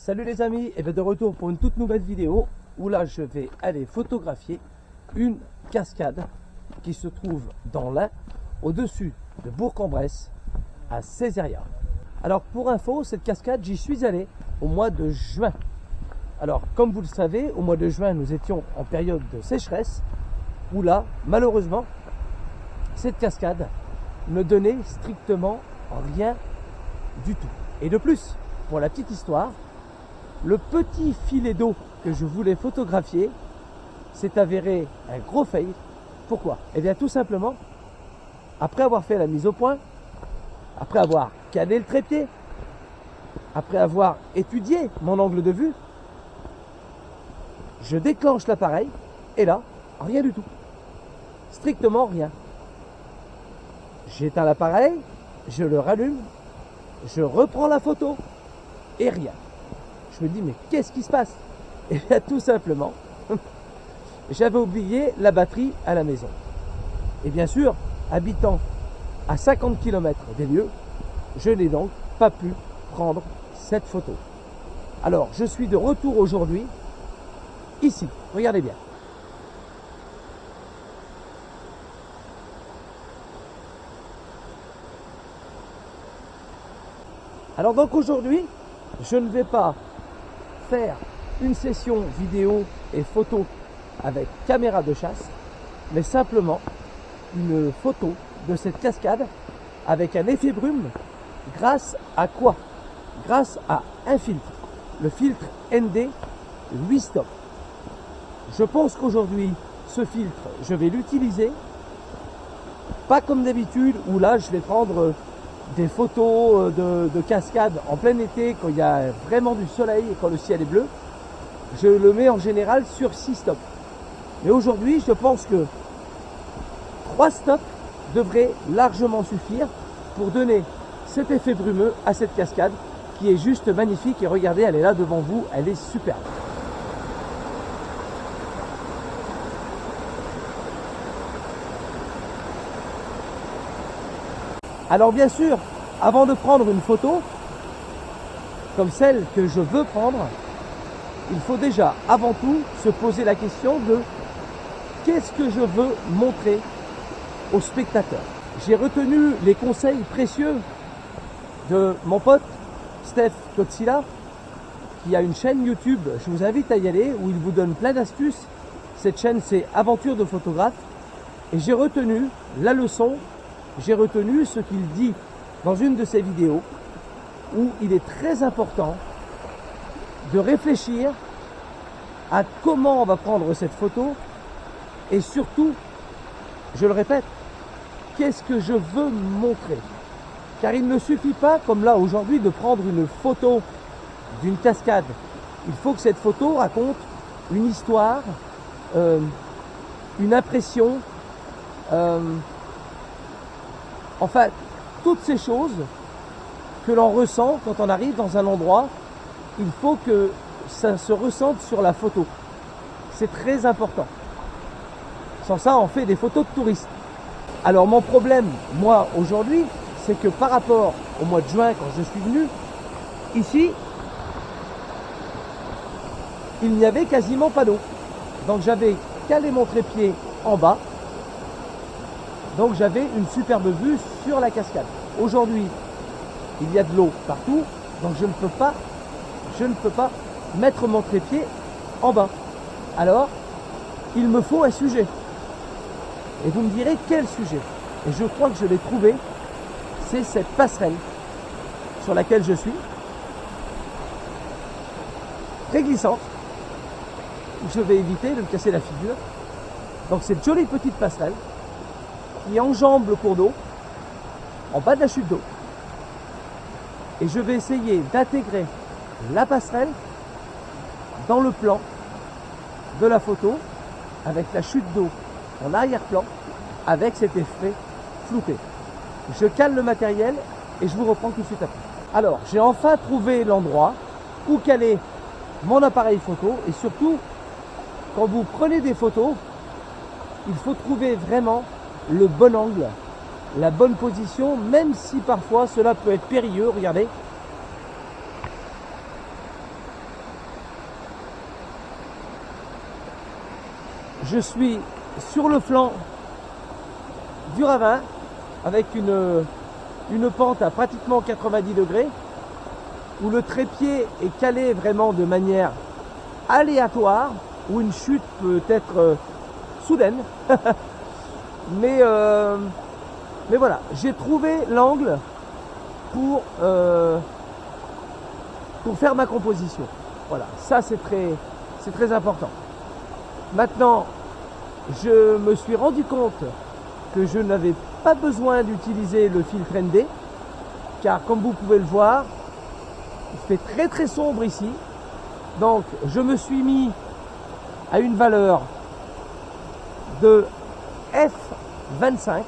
Salut les amis, et bien de retour pour une toute nouvelle vidéo où là je vais aller photographier une cascade qui se trouve dans l'Ain, au-dessus de Bourg-en-Bresse, à Césaria. Alors pour info, cette cascade, j'y suis allé au mois de juin. Alors comme vous le savez, au mois de juin, nous étions en période de sécheresse, où là, malheureusement, cette cascade ne donnait strictement rien du tout. Et de plus, pour la petite histoire, le petit filet d'eau que je voulais photographier s'est avéré un gros fail. Pourquoi? Eh bien tout simplement, après avoir fait la mise au point, après avoir calé le trépied, après avoir étudié mon angle de vue, je déclenche l'appareil et là, rien du tout. Strictement rien. J'éteins l'appareil, je le rallume, je reprends la photo et rien. Je me dis, mais qu'est-ce qui se passe? Et bien tout simplement, j'avais oublié la batterie à la maison. Et bien sûr, habitant à 50 km des lieux, je n'ai donc pas pu prendre cette photo. Alors, je suis de retour aujourd'hui, ici, regardez bien. Alors donc aujourd'hui, je ne vais pas faire une session vidéo et photo avec caméra de chasse, mais simplement une photo de cette cascade avec un effet brume. Grâce à quoi? Grâce à un filtre, le filtre ND 8 stop. Je pense qu'aujourd'hui, ce filtre, je vais l'utiliser, pas comme d'habitude où là je vais prendre des photos de cascades en plein été quand il y a vraiment du soleil et quand le ciel est bleu. Je le mets en général sur 6 stops. Mais aujourd'hui, je pense que 3 stops devraient largement suffire pour donner cet effet brumeux à cette cascade qui est juste magnifique. Et regardez, elle est là devant vous, elle est superbe. Alors bien sûr, avant de prendre une photo, comme celle que je veux prendre, il faut déjà, avant tout, se poser la question de qu'est-ce que je veux montrer aux spectateurs. J'ai retenu les conseils précieux de mon pote Steph Kotsila, qui a une chaîne YouTube, je vous invite à y aller, où il vous donne plein d'astuces. Cette chaîne, c'est Aventure de photographe. Et j'ai retenu la leçon, j'ai retenu ce qu'il dit dans une de ses vidéos, où il est très important de réfléchir à comment on va prendre cette photo et surtout, je le répète, qu'est-ce que je veux montrer. Car il ne suffit pas, comme là aujourd'hui, de prendre une photo d'une cascade. Il faut que cette photo raconte une histoire, une impression, enfin, toutes ces choses que l'on ressent quand on arrive dans un endroit, il faut que ça se ressente sur la photo. C'est très important. Sans ça, on fait des photos de touristes. Alors mon problème, moi, aujourd'hui, c'est que par rapport au mois de juin, quand je suis venu, ici, il n'y avait quasiment pas d'eau. Donc j'avais calé mon trépied en bas. Donc j'avais une superbe vue sur la cascade. Aujourd'hui, il y a de l'eau partout, donc je ne peux pas mettre mon trépied en bas. Alors, il me faut un sujet. Et vous me direz quel sujet? Et je crois que je l'ai trouvé, c'est cette passerelle sur laquelle je suis, très glissante. Je vais éviter de me casser la figure. Donc cette jolie petite passerelle qui enjambe le cours d'eau en bas de la chute d'eau. Et je vais essayer d'intégrer la passerelle dans le plan de la photo avec la chute d'eau en arrière-plan avec cet effet flouté. Je cale le matériel et je vous reprends tout de suite après. Alors, j'ai enfin trouvé l'endroit où caler mon appareil photo et surtout, quand vous prenez des photos, il faut trouver vraiment le bon angle, la bonne position, même si parfois cela peut être périlleux. Regardez, je suis sur le flanc du ravin avec une pente à pratiquement 90 degrés où le trépied est calé vraiment de manière aléatoire, où une chute peut être soudaine. mais voilà, j'ai trouvé l'angle pour faire ma composition. Voilà, ça c'est très important. Maintenant, je me suis rendu compte que je n'avais pas besoin d'utiliser le filtre ND, car comme vous pouvez le voir, il fait très sombre ici. Donc je me suis mis à une valeur de F25,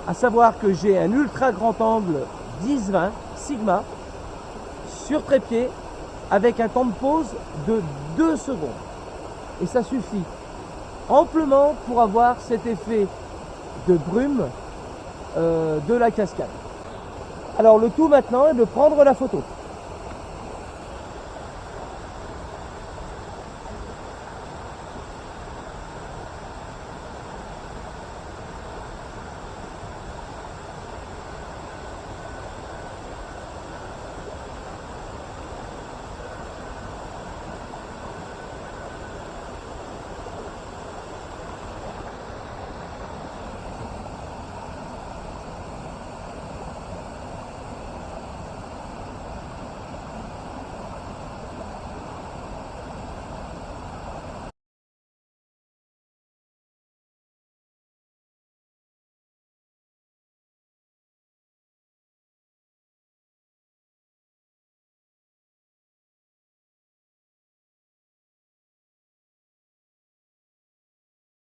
à savoir que j'ai un ultra grand angle 10-20 Sigma sur trépied avec un temps de pause de 2 secondes. Et ça suffit amplement pour avoir cet effet de brume de la cascade. Alors le tout maintenant est de prendre la photo.